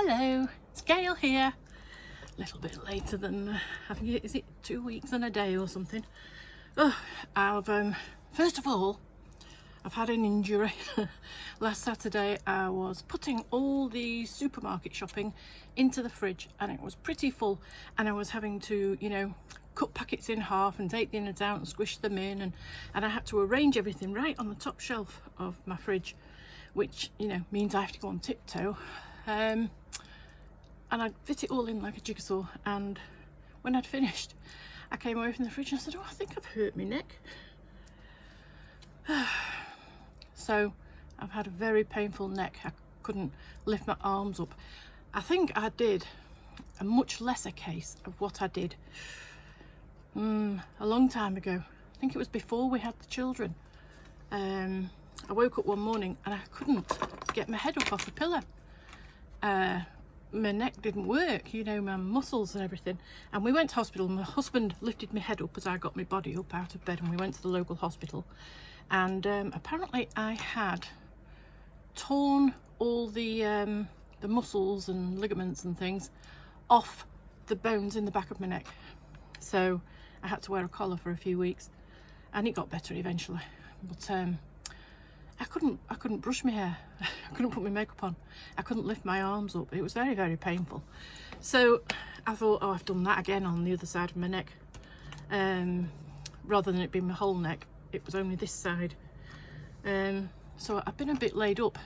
Hello, it's Gail here. A little bit later than, I think, is it 2 weeks and a day or something? Oh, first of all, I've had an injury. Last Saturday I was putting all the supermarket shopping into the fridge and it was pretty full, and I was having to, cut packets in half and take the innards out and squish them in, and I had to arrange everything right on the top shelf of my fridge, which, means I have to go on tiptoe. And I'd fit it all in like a jigsaw, and when I'd finished I came away from the fridge and I said, oh, I think I've hurt my neck. So I've had a very painful neck. I couldn't lift my arms up. I think I did a much lesser case of what I did a long time ago. I think it was before we had the children. I woke up one morning and I couldn't get my head up off the pillow. My neck didn't work, my muscles and everything, and we went to hospital. My husband lifted my head up as I got my body up out of bed, and we went to the local hospital, and apparently I had torn all the muscles and ligaments and things off the bones in the back of my neck, so I had to wear a collar for a few weeks, and it got better eventually, but I couldn't brush my hair. I couldn't put my makeup on. I couldn't lift my arms up. It was very, very painful. So I thought, oh, I've done that again on the other side of my neck. Rather than it being my whole neck, it was only this side. So I've been a bit laid up.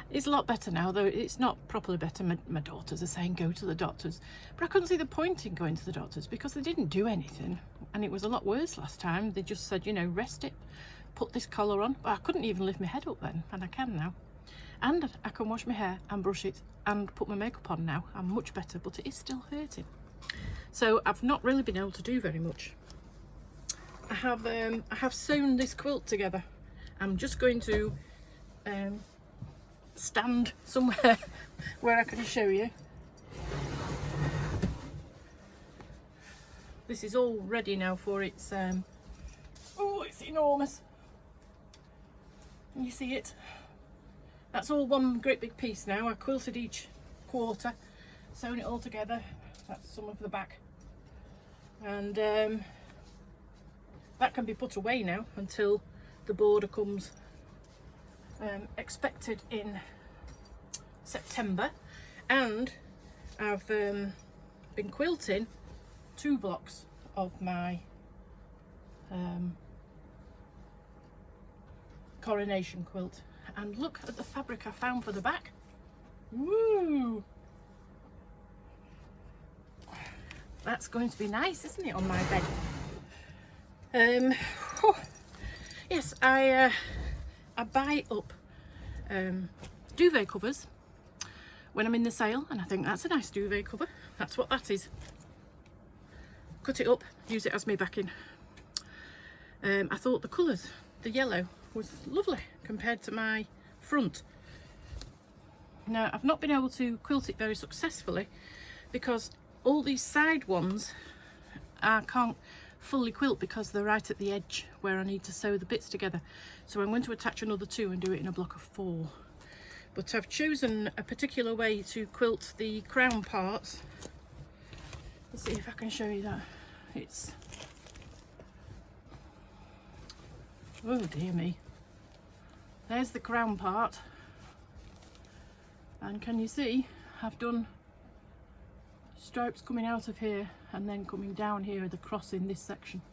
It's a lot better now, though it's not properly better. My daughters are saying go to the doctors, but I couldn't see the point in going to the doctors because they didn't do anything, and it was a lot worse last time. They just said, rest it, put this collar on. But I couldn't even lift my head up then, and I can now, and I can wash my hair and brush it and put my makeup on now. I'm much better, but it is still hurting. So I've not really been able to do very much. I have sewn this quilt together. I'm just going to stand somewhere where I can show you. This is all ready now for its oh, it's enormous. Can you see it? That's all one great big piece now. I quilted each quarter, sewn it all together. That's some of the back, and that can be put away now until the border comes, expected in September. And I've been quilting 2 blocks of my coronation quilt, and look at the fabric I found for the back. Woo! That's going to be nice, isn't it, on my bed? Yes, I buy up duvet covers when I'm in the sale, and I think that's a nice duvet cover. That's what that is. Cut it up, use it as my backing. I thought the colours, the yellow, was lovely compared to my front. Now, I've not been able to quilt it very successfully because all these side ones I can't fully quilt because they're right at the edge where I need to sew the bits together. So I'm going to attach another 2 and do it in a block of 4. But I've chosen a particular way to quilt the crown parts. Let's see if I can show you that. It's, oh dear me. There's the crown part. And can you see, I've done stripes coming out of here and then coming down here at the cross in this section.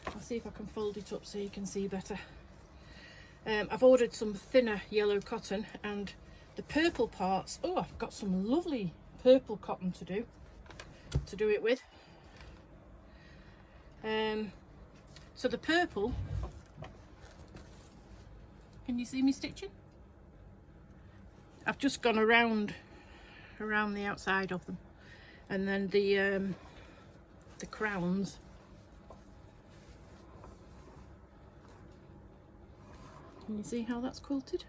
I'll see if I can fold it up so you can see better. I've ordered some thinner yellow cotton, and the purple parts, oh, I've got some lovely purple cotton to do it with. So the purple, can you see me stitching? I've just gone around the outside of them, and then the crowns, can you see how that's quilted?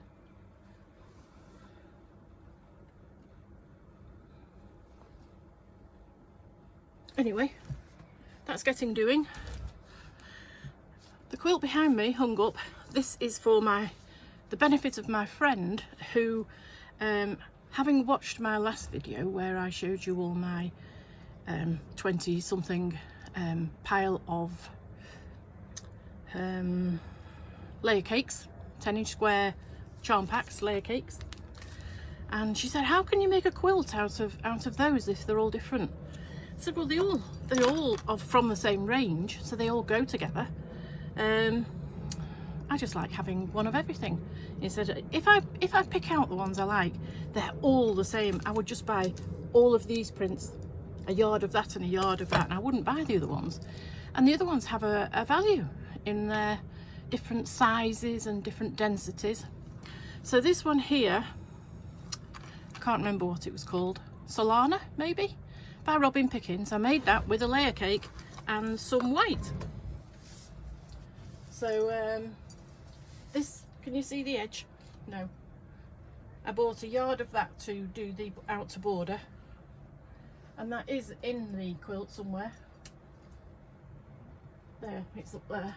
Anyway, that's getting doing. The quilt behind me hung up. This is for my the benefit of my friend who, having watched my last video where I showed you all my 20 something pile of layer cakes, 10-inch square charm packs, layer cakes, and she said, how can you make a quilt out of those if they're all different? I said, well, they all are from the same range, so they all go together. I just like having one of everything. He said, if I pick out the ones I like, they're all the same. I would just buy all of these prints, a yard of that and a yard of that, and I wouldn't buy the other ones. And the other ones have a value in their different sizes and different densities. So this one here, I can't remember what it was called, Solana maybe, by Robin Pickens. I made that with a layer cake and some white. So this, can you see the edge? No. I bought a yard of that to do the outer border, and that is in the quilt somewhere. There, it's up there.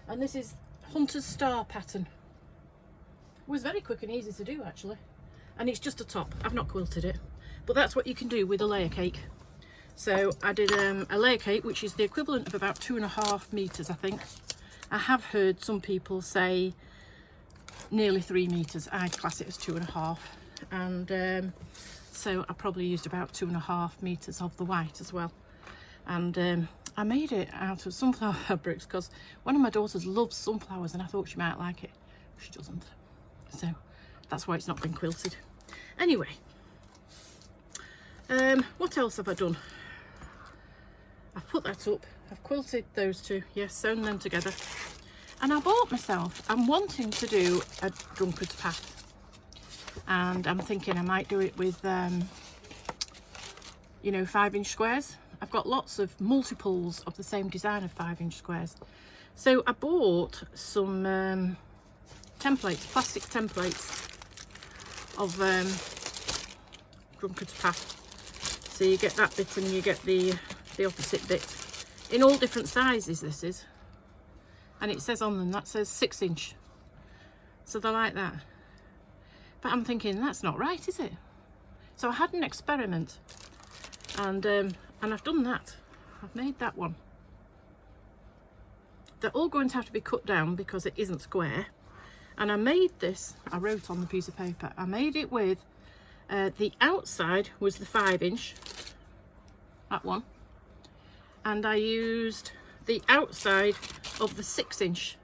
And this is Hunter's Star pattern. It was very quick and easy to do actually. And it's just a top. I've not quilted it, but that's what you can do with a layer cake. So I did a layer cake, which is the equivalent of about 2.5 meters, I think. I have heard some people say nearly 3 meters. I class it as 2.5. And so I probably used about 2.5 meters of the white as well. And I made it out of sunflower fabrics because one of my daughters loves sunflowers and I thought she might like it. She doesn't. So that's why it's not been quilted. Anyway, what else have I done? I've put that up. I've quilted those two. Yes, sewn them together. And I bought myself, I'm wanting to do a drunkard's path. And I'm thinking I might do it with, you know, 5-inch squares. I've got lots of multiples of the same design of 5-inch squares. So I bought some templates, plastic templates of drunkard's path. So you get that bit and you get the opposite bit. In all different sizes this is. And it says on them, that says 6-inch. So they're like that. But I'm thinking, that's not right, is it? So I had an experiment. And I've done that. I've made that one. They're all going to have to be cut down because it isn't square. And I made this, I wrote on the piece of paper, I made it with, the outside was the 5-inch, that one. And I used the outside of the 6-inch,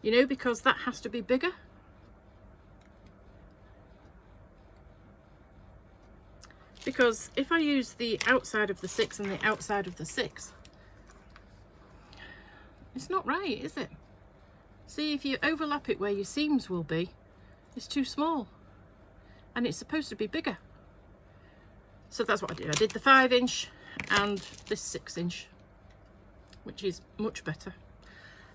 you know, because that has to be bigger. Because if I use the outside of the 6 and the outside of the 6, it's not right, is it? See, if you overlap it where your seams will be, it's too small. And it's supposed to be bigger. So that's what I did. I did the 5-inch and this 6-inch, which is much better.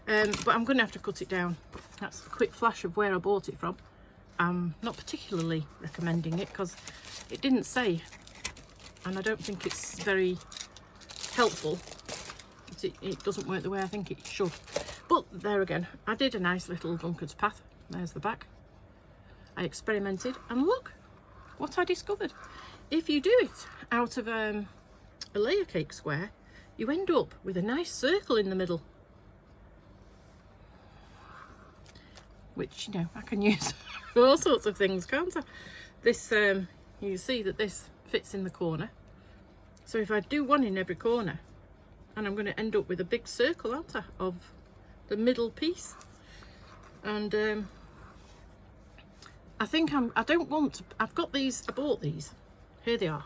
But I'm going to have to cut it down. That's a quick flash of where I bought it from. I'm not particularly recommending it because it didn't say, and I don't think it's very helpful. It doesn't work the way I think it should. But there again, I did a nice little drunkard's path. There's the back. I experimented and look what I discovered. If you do it out of a layer cake square, you end up with a nice circle in the middle. Which, you know, I can use for all sorts of things, can't I? This, you see that this fits in the corner. So if I do one in every corner, and I'm going to end up with a big circle, aren't I, of the middle piece. And I think I've got these, I bought these, here they are.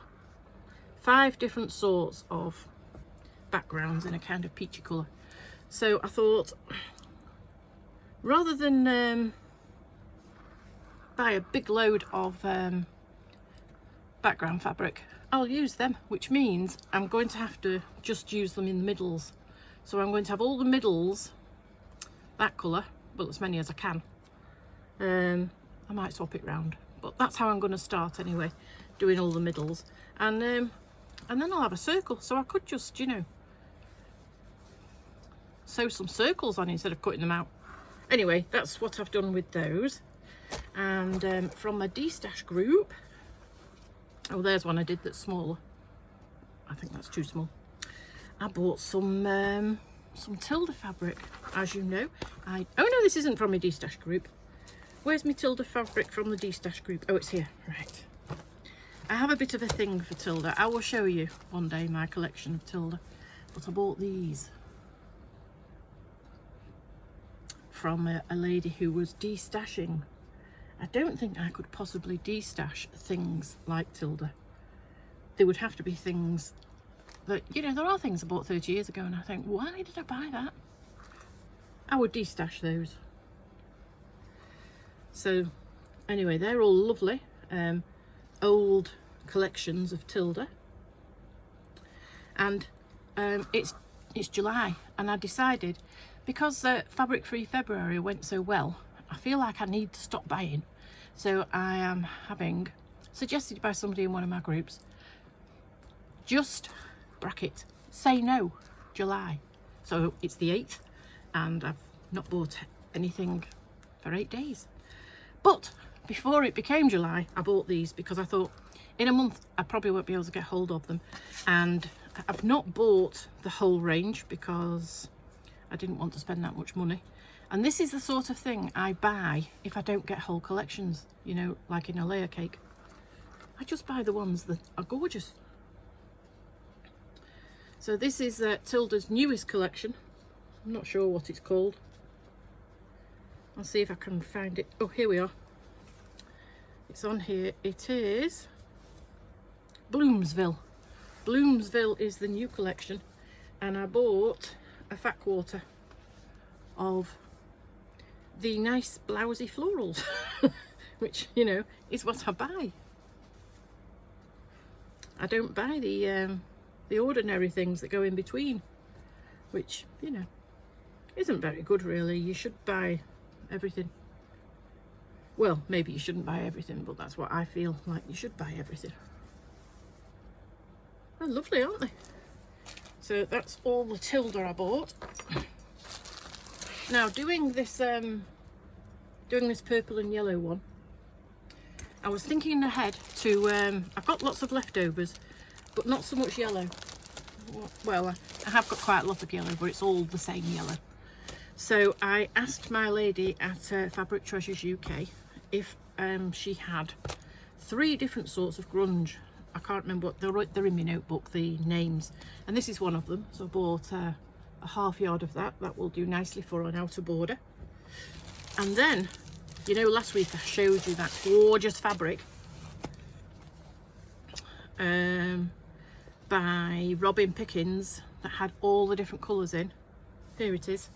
5 different sorts of backgrounds in a kind of peachy colour. So I thought, rather than buy a big load of background fabric, I'll use them, which means I'm going to have to just use them in the middles. So I'm going to have all the middles that colour, well, as many as I can. I might swap it round, but that's how I'm going to start anyway, doing all the middles. And then I'll have a circle, so I could just, you know, sew some circles on instead of cutting them out. Anyway, that's what I've done with those. And from my destash group, oh, there's one I did that's smaller. I think that's too small. I bought some Tilda fabric, as you know. Oh no, this isn't from my destash group. Where's my Tilda fabric from the destash group? Oh, it's here, right. I have a bit of a thing for Tilda. I will show you one day my collection of Tilda. But I bought these from a lady who was destashing. I don't think I could possibly destash things like Tilda. There would have to be things that, you know, there are things I bought 30 years ago and I think, why did I buy that? I would destash those. So anyway, they're all lovely. Old collections of Tilda. And it's July, and I decided, because Fabric Free February went so well, I feel like I need to stop buying. So I am having, suggested by somebody in one of my groups, just bracket, say no, July. So it's the 8th, and I've not bought anything for 8 days. But before it became July, I bought these because I thought in a month I probably won't be able to get hold of them. And I've not bought the whole range because I didn't want to spend that much money. And this is the sort of thing I buy if I don't get whole collections, you know, like in a layer cake. I just buy the ones that are gorgeous. So this is Tilda's newest collection. I'm not sure what it's called. I'll see if I can find it. Oh, here we are. It's on here. It is Bloomsville. Bloomsville is the new collection, and I bought a fat quarter of the nice blousy florals, which, you know, is what I buy. I don't buy the ordinary things that go in between, which, you know, isn't very good really. You should buy everything. Well, maybe you shouldn't buy everything, but that's what I feel like. You should buy everything. They're lovely, aren't they? So that's all the Tilda I bought. Now, doing this purple and yellow one, I was thinking ahead to, I've got lots of leftovers, but not so much yellow. Well, I have got quite a lot of yellow, but it's all the same yellow. So I asked my lady at Fabric Treasures UK if she had 3 different sorts of grunge. I can't remember what they're in my notebook, the names, and this is one of them. So I bought a half yard of that. That will do nicely for an outer border. And then, you know, last week I showed you that gorgeous fabric by Robin Pickens that had all the different colours in. Here it is.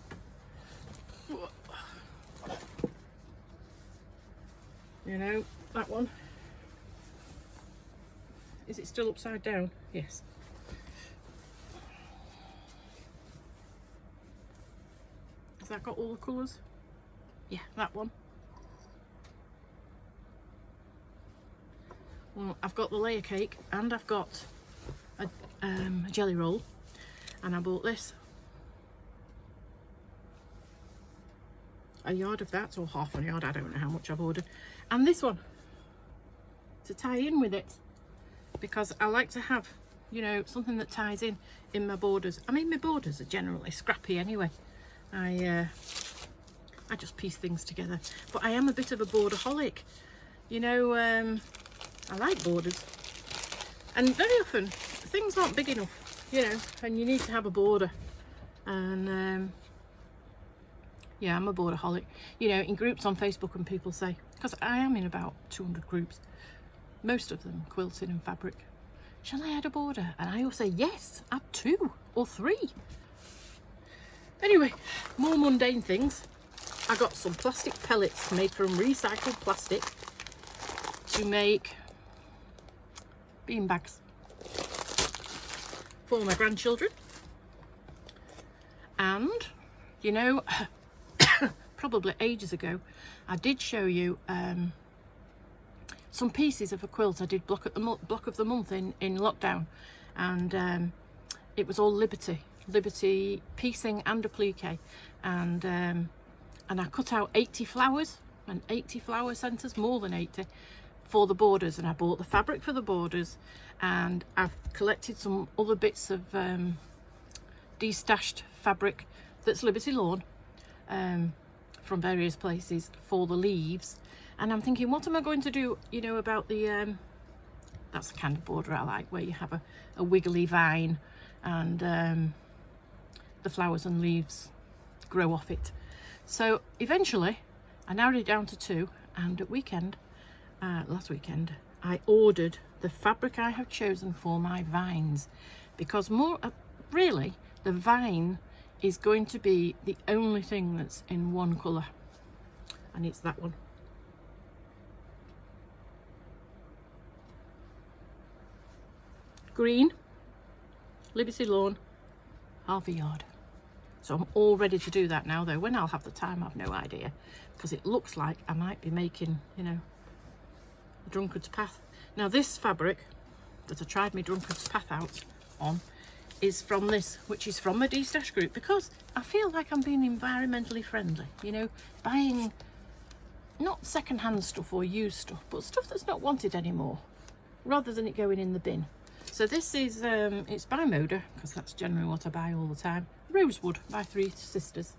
You know, that one. Is it still upside down? Yes. Has that got all the colours? Yeah, that one. Well, I've got the layer cake and I've got a jelly roll, and I bought this. A yard of that, or half a yard, I don't know how much I've ordered. And this one to tie in with it, because I like to have, you know, something that ties in my borders. I mean, my borders are generally scrappy anyway. I just piece things together, but I am a bit of a borderholic, you know. I like borders, and very often things aren't big enough, you know, and you need to have a border. And yeah, I'm a borderholic, you know, in groups on Facebook, and people say, because I am in about 200 groups, most of them quilting and fabric, shall I add a border? And I always say yes, add 2 or 3. Anyway, more mundane things. I got some plastic pellets made from recycled plastic to make bean bags for my grandchildren. And, you know, probably ages ago, I did show you some pieces of a quilt I did block of the month in lockdown, and it was all Liberty piecing and applique, and and I cut out 80 flowers and 80 flower centres, more than 80, for the borders. And I bought the fabric for the borders, and I've collected some other bits of destashed fabric that's Liberty Lawn from various places for the leaves. And I'm thinking, what am I going to do, you know, about the that's the kind of border I like, where you have a wiggly vine and the flowers and leaves grow off it. So eventually I narrowed it down to 2, and at last weekend I ordered the fabric I have chosen for my vines, because really the vine is going to be the only thing that's in one colour, and it's that one. Green, Liberty Lawn, Harvey Yard. So I'm all ready to do that now, though. When I'll have the time, I've no idea, because it looks like I might be making, you know, a drunkard's path. Now this fabric that I tried my drunkard's path out on is from this, which is from the Destash group, because I feel like I'm being environmentally friendly, you know, buying not second-hand stuff or used stuff, but stuff that's not wanted anymore, rather than it going in the bin. So this is, it's by Moda, because that's generally what I buy all the time. Rosewood by Three Sisters.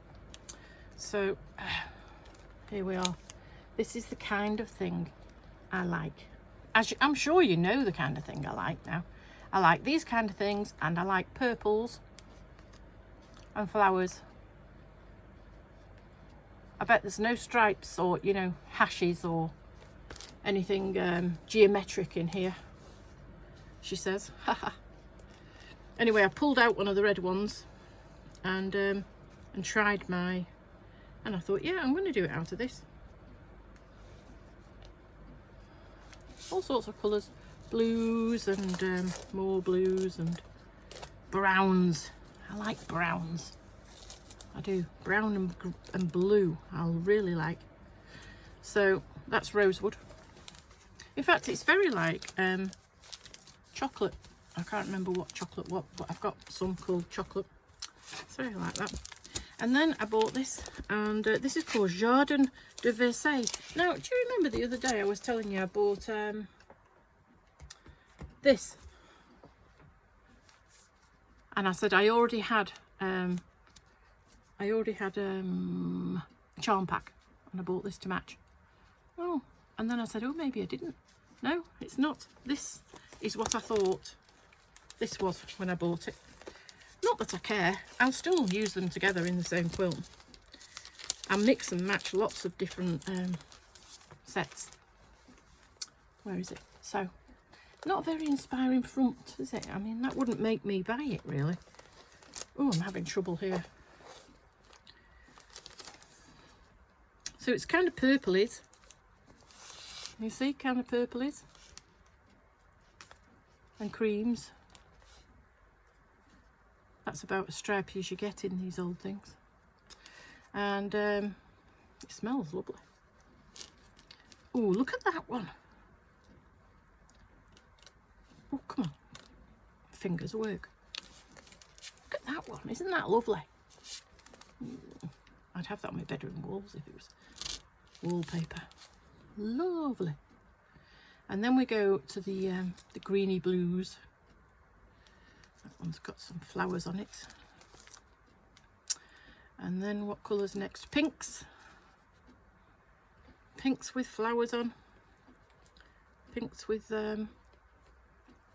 So here we are. This is the kind of thing I like. I'm sure you know the kind of thing I like now. I like these kind of things, and I like purples and flowers. I bet there's no stripes or, you know, hashes or anything geometric in here, she says. Anyway, I pulled out one of the red ones and tried and I thought, yeah, I'm going to do it out of this. All sorts of colours, blues and more blues and browns. I like browns. I do. Brown and blue I'll really like. So that's rosewood. In fact, it's very like chocolate. I can't remember what chocolate what, but I've got some called chocolate. It's very like that. And then I bought this, and this is called Jardin de Versailles. Now, do you remember the other day I was telling you I bought this? And I said I already had a charm pack, and I bought this to match. Oh, and then I said, oh, maybe I didn't. No, it's not. This is what I thought this was when I bought it. Not that I care. I'll still use them together in the same quilt. I'll mix and match lots of different sets. Where is it? So, not a very inspiring front, is it? I mean, that wouldn't make me buy it, really. Oh, I'm having trouble here. So it's kind of purplies. You see, kind of purplies. And creams. That's about as stripy as you get in these old things. And it smells lovely. Oh, look at that one. Oh, come on. Fingers work. Look at that one. Isn't that lovely? I'd have that on my bedroom walls if it was wallpaper. Lovely. And then we go to the greeny blues. That one's got some flowers on it. And then what colours next? Pinks. Pinks with flowers on. Pinks with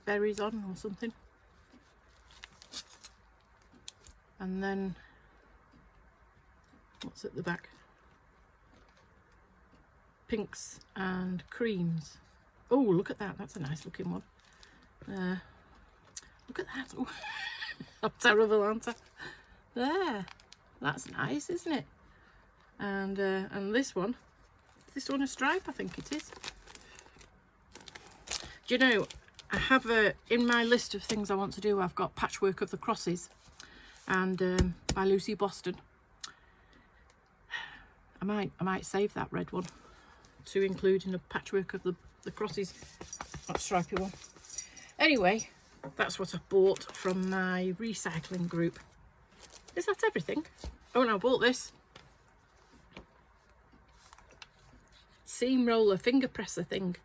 berries on or something. And then what's at the back? Pinks and creams. Oh, look at that. That's a nice looking one. Look at that. Oh, I'm terrible, aren't I? There. That's nice, isn't it? And this one a stripe, I think it is. Do you know, I have in my list of things I want to do, I've got Patchwork of the Crosses and by Lucy Boston. I might save that red one to include in a Patchwork of the Crosses, that stripy one. Anyway, that's what I bought from my recycling group. Is that everything? Oh, and I bought this. seam roller finger presser thing.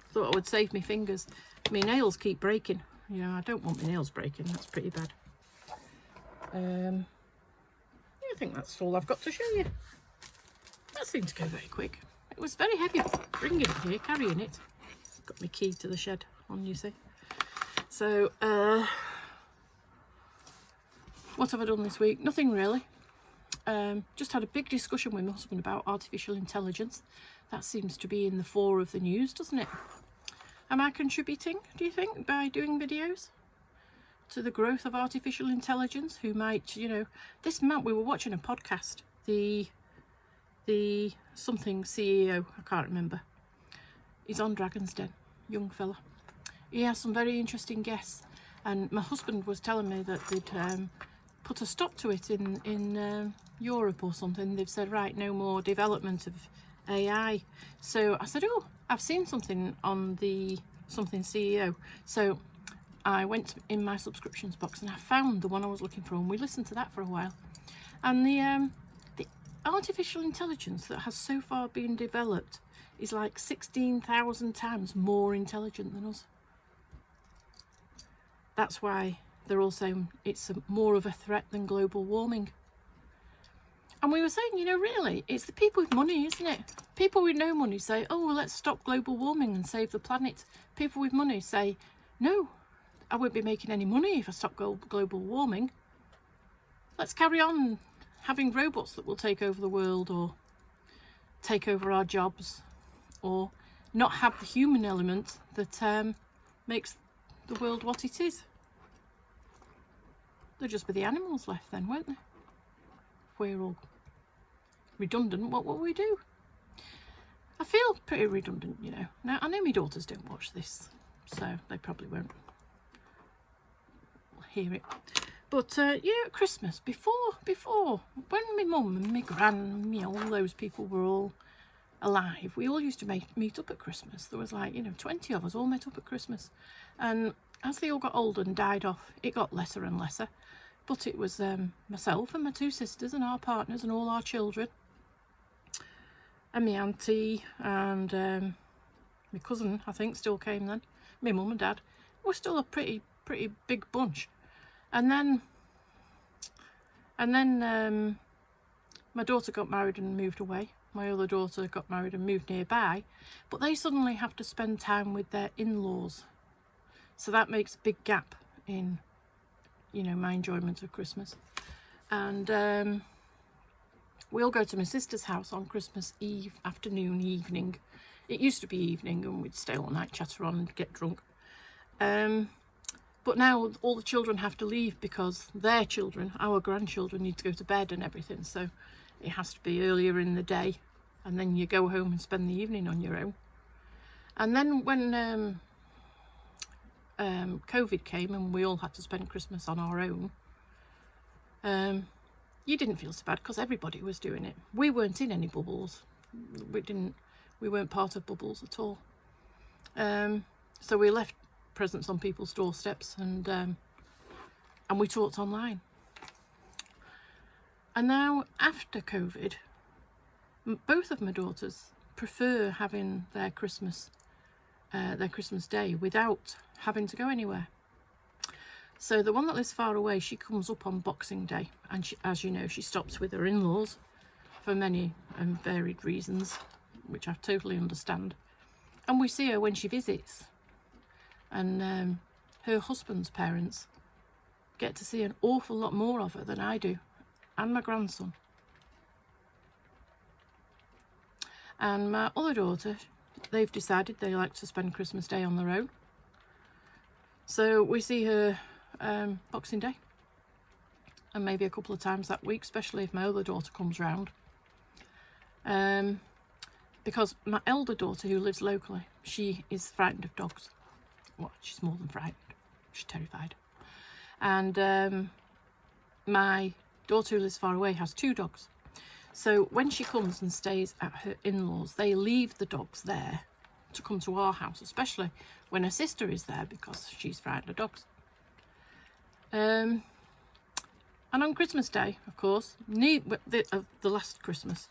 Thought I would save my fingers. My nails keep breaking. You know, I don't want my nails breaking. That's pretty bad. I think that's all I've got to show you. That seemed to go very quick. It was very heavy bringing it here, carrying it. Got my key to the shed on, you see. So, what have I done this week? Nothing really. Just had a big discussion with my husband about artificial intelligence. That seems to be in the fore of the news, doesn't it? Am I contributing, do you think, by doing videos to the growth of artificial intelligence? Who might, you know, this man, we were watching a podcast, the something CEO, I can't remember. He's on Dragon's Den, young fella. He has some very interesting guests, and my husband was telling me that they'd put a stop to it in Europe or something. They've said, right, no more development of AI. So I said, oh, I've seen something on the something CEO. So I went in my subscriptions box and I found the one I was looking for, and we listened to that for a while. And the artificial intelligence that has so far been developed is like 16,000 times more intelligent than us. That's why they're all saying it's more of a threat than global warming. And we were saying, you know, really, it's the people with money, isn't it? People with no money say, oh, well, let's stop global warming and save the planet. People with money say, no, I won't be making any money if I stop global warming. Let's carry on having robots that will take over the world, or take over our jobs, or not have the human element that makes the world what it is. There'd just be the animals left then, won't there? If we're all redundant, what will we do? I feel pretty redundant, you know. Now, I know my daughters don't watch this, so they probably won't hear it. But, you know, at Christmas, before, when my mum and my gran, you know, all those people were all alive, we all used to meet up at Christmas. There was like, you know, 20 of us all met up at Christmas. And as they all got older and died off, it got lesser and lesser. But it was myself and my two sisters and our partners and all our children. And my auntie and my cousin, I think, still came then. My mum and dad. We're still a pretty big bunch. And then my daughter got married and moved away. My other daughter got married and moved nearby. But they suddenly have to spend time with their in-laws. So that makes a big gap in, you know, my enjoyment of Christmas. And we all go to my sister's house on Christmas Eve afternoon, evening. It used to be evening, and we'd stay all night, chatter on and get drunk. But now all the children have to leave because their children, our grandchildren, need to go to bed and everything. So it has to be earlier in the day, and then you go home and spend the evening on your own. And then when COVID came and we all had to spend Christmas on our own, you didn't feel so bad because everybody was doing it. We weren't in any bubbles. We weren't part of bubbles at all. So we left presents on people's doorsteps, and we talked online. And now after COVID, both of my daughters prefer having their Christmas day without having to go anywhere. So the one that lives far away, she comes up on Boxing Day, and she, as you know, she stops with her in-laws for many and varied reasons, which I totally understand. And we see her when she visits, and her husband's parents get to see an awful lot more of her than I do, and my grandson. And my other daughter, they've decided they like to spend Christmas Day on their own. So we see her Boxing Day, and maybe a couple of times that week, especially if my other daughter comes round. Because my elder daughter, who lives locally, she is frightened of dogs. Well, she's more than frightened. She's terrified. And my daughter, who lives far away, has 2 dogs. So when she comes and stays at her in-laws, they leave the dogs there to come to our house, especially when her sister is there, because she's frightened of dogs. And on Christmas Day, of course, the last Christmas,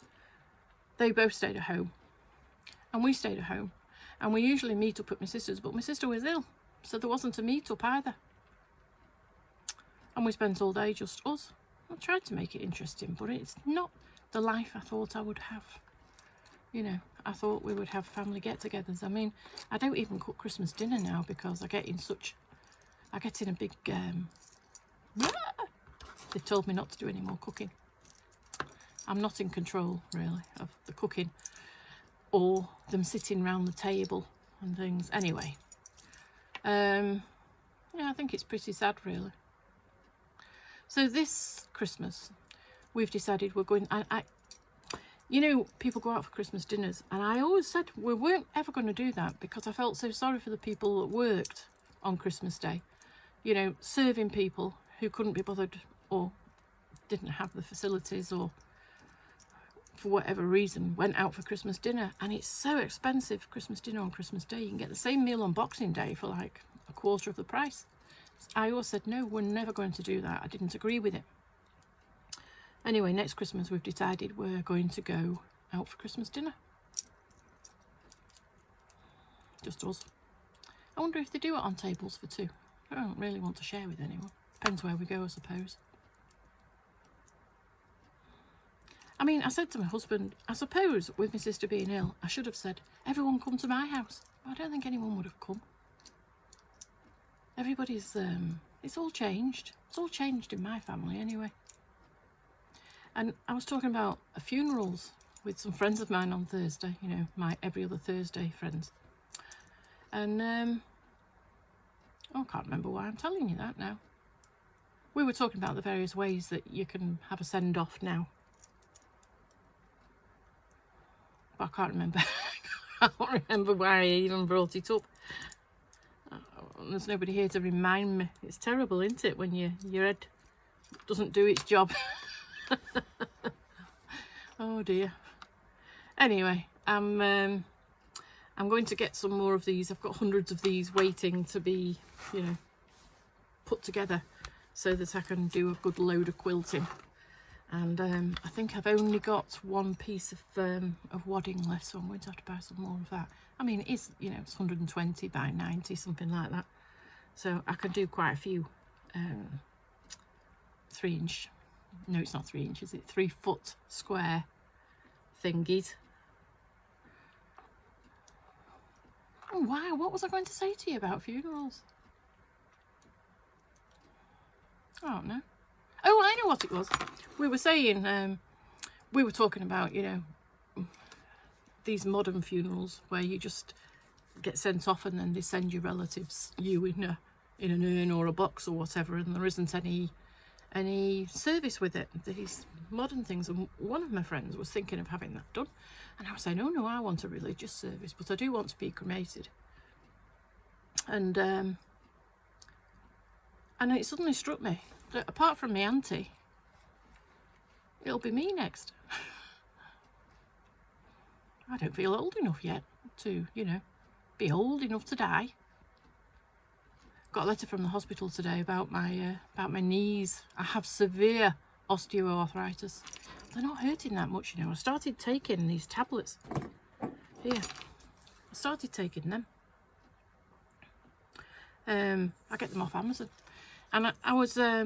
they both stayed at home and we stayed at home, and we usually meet up at my sister's, but my sister was ill, so there wasn't a meet up either, and we spent all day just us. I tried to make it interesting, but it's not the life I thought I would have. You know, I thought we would have family get-togethers. I mean, I don't even cook Christmas dinner now because I get in a big they told me not to do any more cooking. I'm not in control really of the cooking or them sitting round the table and things. Anyway, yeah, I think it's pretty sad really. So this Christmas we've decided we're going, you know, people go out for Christmas dinners, and I always said we weren't ever going to do that because I felt so sorry for the people that worked on Christmas Day, you know, serving people who couldn't be bothered or didn't have the facilities or for whatever reason went out for Christmas dinner. And it's so expensive, Christmas dinner on Christmas Day. You can get the same meal on Boxing Day for like a quarter of the price. I always said no, we're never going to do that. I didn't agree with it. Anyway, next Christmas we've decided we're going to go out for Christmas dinner. Just us. I wonder if they do it on tables for two. I don't really want to share with anyone. Depends where we go, I suppose. I mean, I said to my husband, I suppose with my sister being ill, I should have said, everyone come to my house. But I don't think anyone would have come. Everybody's, it's all changed. It's all changed in my family anyway. And I was talking about funerals with some friends of mine on Thursday, you know, my every other Thursday friends. And I can't remember why I'm telling you that now. We were talking about the various ways that you can have a send-off now. But I can't remember. I can't remember why I even brought it up. There's nobody here to remind me. It's terrible, isn't it, when your head doesn't do its job. Oh dear. Anyway, I'm going to get some more of these. I've got hundreds of these waiting to be, you know, put together so that I can do a good load of quilting. And I think I've only got one piece of wadding left, so I'm going to have to buy some more of that. I mean, it's, you know, it's 120 by 90, something like that. So I can do quite a few 3-inch, no, it's not 3 inches, it's 3 foot square thingies. Oh wow, what was I going to say to you about funerals? I don't know. Oh, I know what it was. We were saying, we were talking about, you know, these modern funerals where you just get sent off and then they send your relatives you in an urn or a box or whatever, and there isn't any service with it. These modern things. And one of my friends was thinking of having that done, and I was saying, oh no, I want a religious service, but I do want to be cremated. And it suddenly struck me that apart from my auntie, it'll be me next. I don't feel old enough yet to, you know, be old enough to die. Got a letter from the hospital today about my knees. I have severe osteoarthritis. They're not hurting that much, you know. I started taking these tablets. Here, I started taking them. I get them off Amazon. And I was, I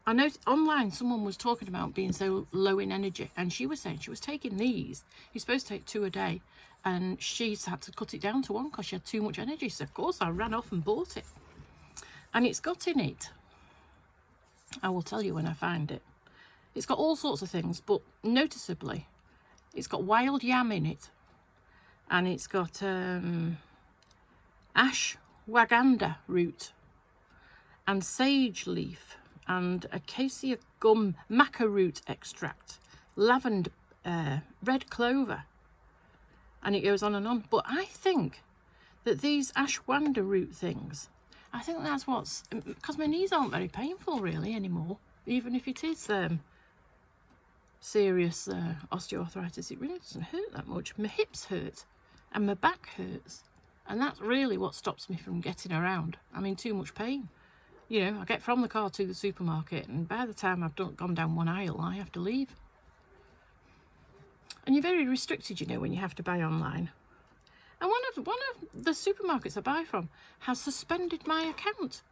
noticed online someone was talking about being so low in energy, and she was saying she was taking these. You're supposed to take 2 a day, and she's had to cut it down to 1 because she had too much energy. So of course I ran off and bought it. And it's got in it, I will tell you when I find it, it's got all sorts of things, but noticeably it's got wild yam in it, and it's got ashwagandha root and sage leaf and acacia gum maca root extract, lavender, red clover, and it goes on and on. But I think that these ashwagandha root things, I think that's what's, because my knees aren't very painful really anymore, even if it is serious osteoarthritis. It really doesn't hurt that much. My hips hurt and my back hurts, and that's really what stops me from getting around. I'm in too much pain. You know, I get from the car to the supermarket, and by the time I've gone down one aisle, I have to leave. And you're very restricted, you know, when you have to buy online. And one of the supermarkets I buy from has suspended my account.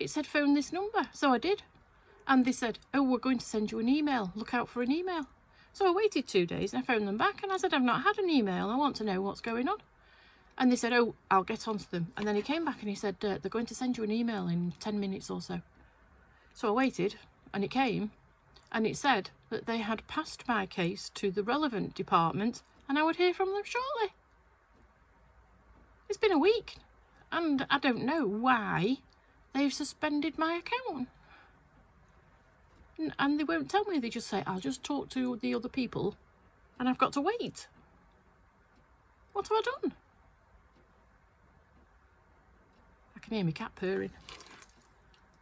It said phone this number, so I did. And they said, oh, we're going to send you an email. Look out for an email. So I waited 2 days and I phoned them back and I said, I've not had an email. I want to know what's going on. And they said, oh, I'll get onto them. And then he came back and he said, they're going to send you an email in 10 minutes or so. So I waited and it came and it said that they had passed my case to the relevant department and I would hear from them shortly. It's been a week and I don't know why they've suspended my account. And they won't tell me, they just say, I'll just talk to the other people and I've got to wait. What have I done? I can hear my cat purring.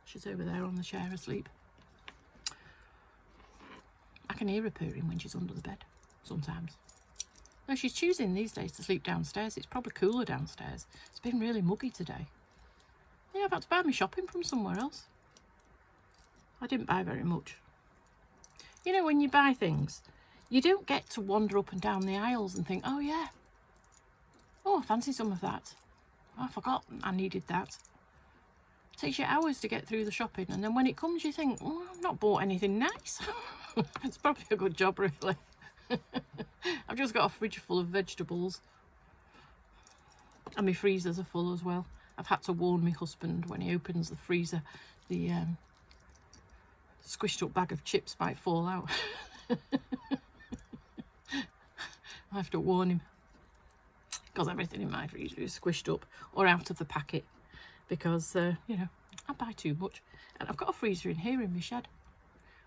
She's over there on the chair asleep. I can hear her purring when she's under the bed, sometimes. No, she's choosing these days to sleep downstairs. It's probably cooler downstairs. It's been really muggy today. Yeah, I've had to buy my shopping from somewhere else. I didn't buy very much. You know, when you buy things, you don't get to wander up and down the aisles and think, oh yeah, oh, I fancy some of that. Oh, I forgot I needed that. It takes you hours to get through the shopping, and then when it comes you think, oh, I've not bought anything nice. It's probably a good job, really. I've just got a fridge full of vegetables. And my freezers are full as well. I've had to warn my husband when he opens the freezer, the squished up bag of chips might fall out. I have to warn him. Because everything in my freezer is squished up or out of the packet. Because, you know, I buy too much. And I've got a freezer in here in my shed.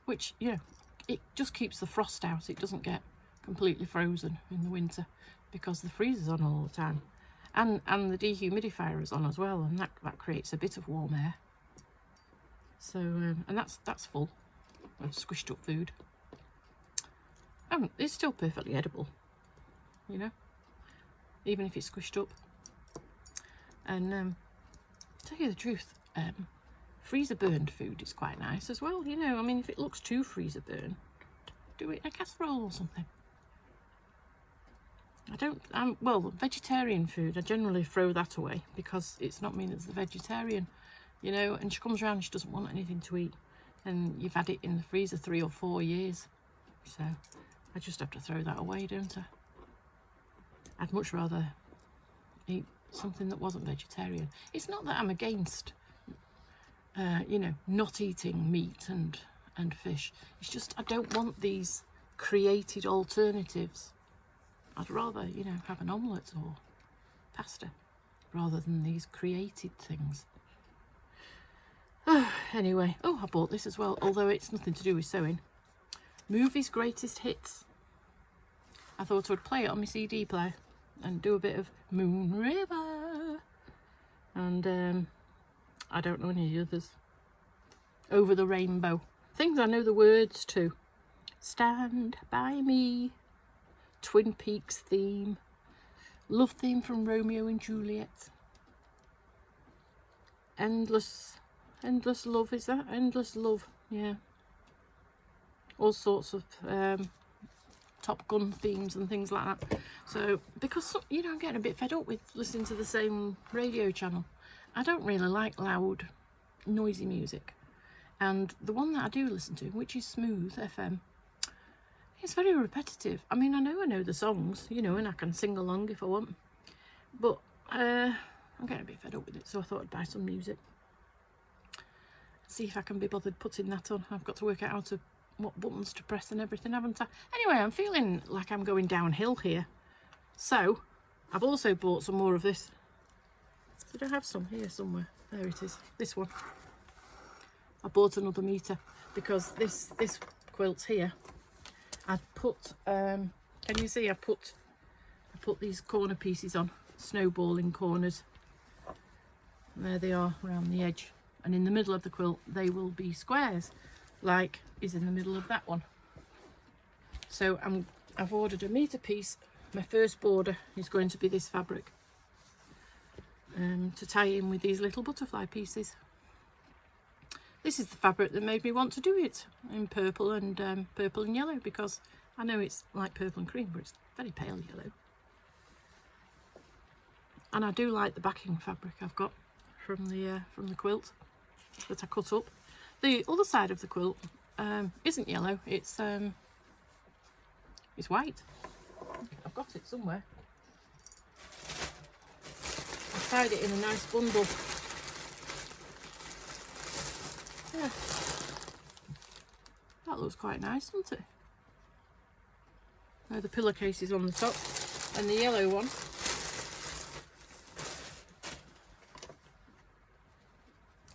Which, you know, it just keeps the frost out. It doesn't get completely frozen in the winter. Because the freezer's on all the time. And the dehumidifier is on as well. And that creates a bit of warm air. So, and that's full of squished up food. It's still perfectly edible, you know, even if it's squished up. And to tell you the truth, freezer burned food is quite nice as well, you know. I mean, if it looks too freezer burn, do it in a casserole or something. Well, vegetarian food, I generally throw that away because it's not me that's the vegetarian. You know, and she comes around, she doesn't want anything to eat. And you've had it in the freezer 3 or 4 years. So I just have to throw that away, don't I? I'd much rather eat something that wasn't vegetarian. It's not that I'm against, you know, not eating meat and fish. It's just I don't want these created alternatives. I'd rather, you know, have an omelette or pasta rather than these created things. Anyway, I bought this as well, although it's nothing to do with sewing. Movies Greatest Hits. I thought I would play it on my CD player and do a bit of Moon River. And I don't know any of the others. Over the Rainbow. Things I know the words to. Stand By Me. Twin Peaks theme. Love theme from Romeo and Juliet. Endless Love, is that? Endless Love, yeah. All sorts of Top Gun themes and things like that. So, because, you know, I'm getting a bit fed up with listening to the same radio channel. I don't really like loud, noisy music. And the one that I do listen to, which is Smooth FM, it's very repetitive. I mean, I know the songs, you know, and I can sing along if I want. But I'm getting a bit fed up with it, so I thought I'd buy some music. See if I can be bothered putting that on. I've got to work out what buttons to press and everything, haven't I? Anyway, I'm feeling like I'm going downhill here. So, I've also bought some more of this. Did I have some here somewhere? There it is. This one. I bought another meter because this quilt here, I put, can you see I put these corner pieces on, snowballing corners. And there they are around the edge. And in the middle of the quilt they will be squares, like is in the middle of that one. So I've ordered a meter piece. My first border is going to be this fabric, to tie in with these little butterfly pieces. This is the fabric that made me want to do it in purple and yellow, because I know it's like purple and cream, but it's very pale yellow. And I do like the backing fabric I've got from the quilt that I cut up. The other side of the quilt isn't yellow, it's white. I've got it somewhere. I tied it in a nice bundle. Yeah, that looks quite nice, doesn't it? Now the pillowcase is on the top, and the yellow one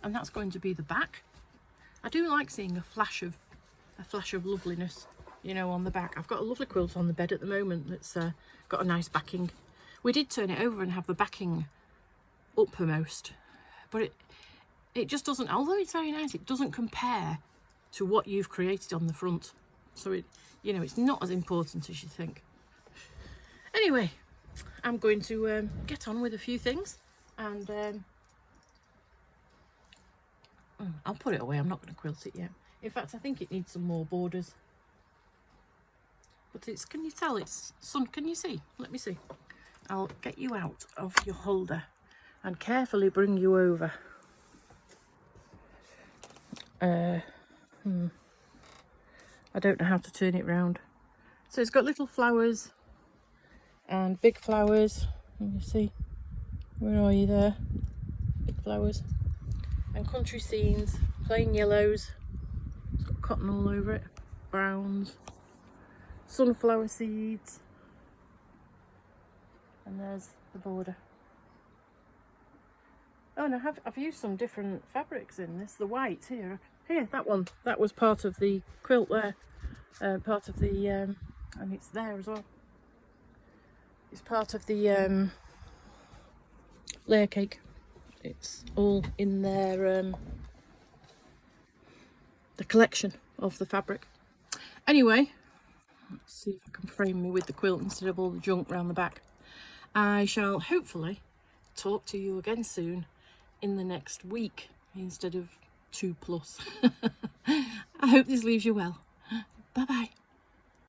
and that's going to be the back. I do like seeing a flash of loveliness, you know, on the back. I've got a lovely quilt on the bed at the moment that's got a nice backing. We did turn it over and have the backing uppermost, but it just doesn't, although it's very nice, it doesn't compare to what you've created on the front. So it, you know, it's not as important as you think. Anyway, I'm going to get on with a few things, and I'll put it away. I'm not going to quilt it yet. In fact, I think it needs some more borders. But it's, can you tell it's sun? Can you see? Let me see. I'll get you out of your holder and carefully bring you over. I don't know how to turn it round. So it's got little flowers and big flowers. Can you see? Where are you there? Big flowers. And country scenes, plain yellows. It's got cotton all over it. Browns. Sunflower seeds. And there's the border. Oh, and I've used some different fabrics in this. The white here, that one, that was part of the quilt there. Part of the, and it's there as well. It's part of the layer cake. It's all in their the collection of the fabric. Anyway, let's see if I can frame me with the quilt instead of all the junk around the back. I shall hopefully talk to you again soon in the next week instead of 2+. I hope this leaves you well. Bye bye.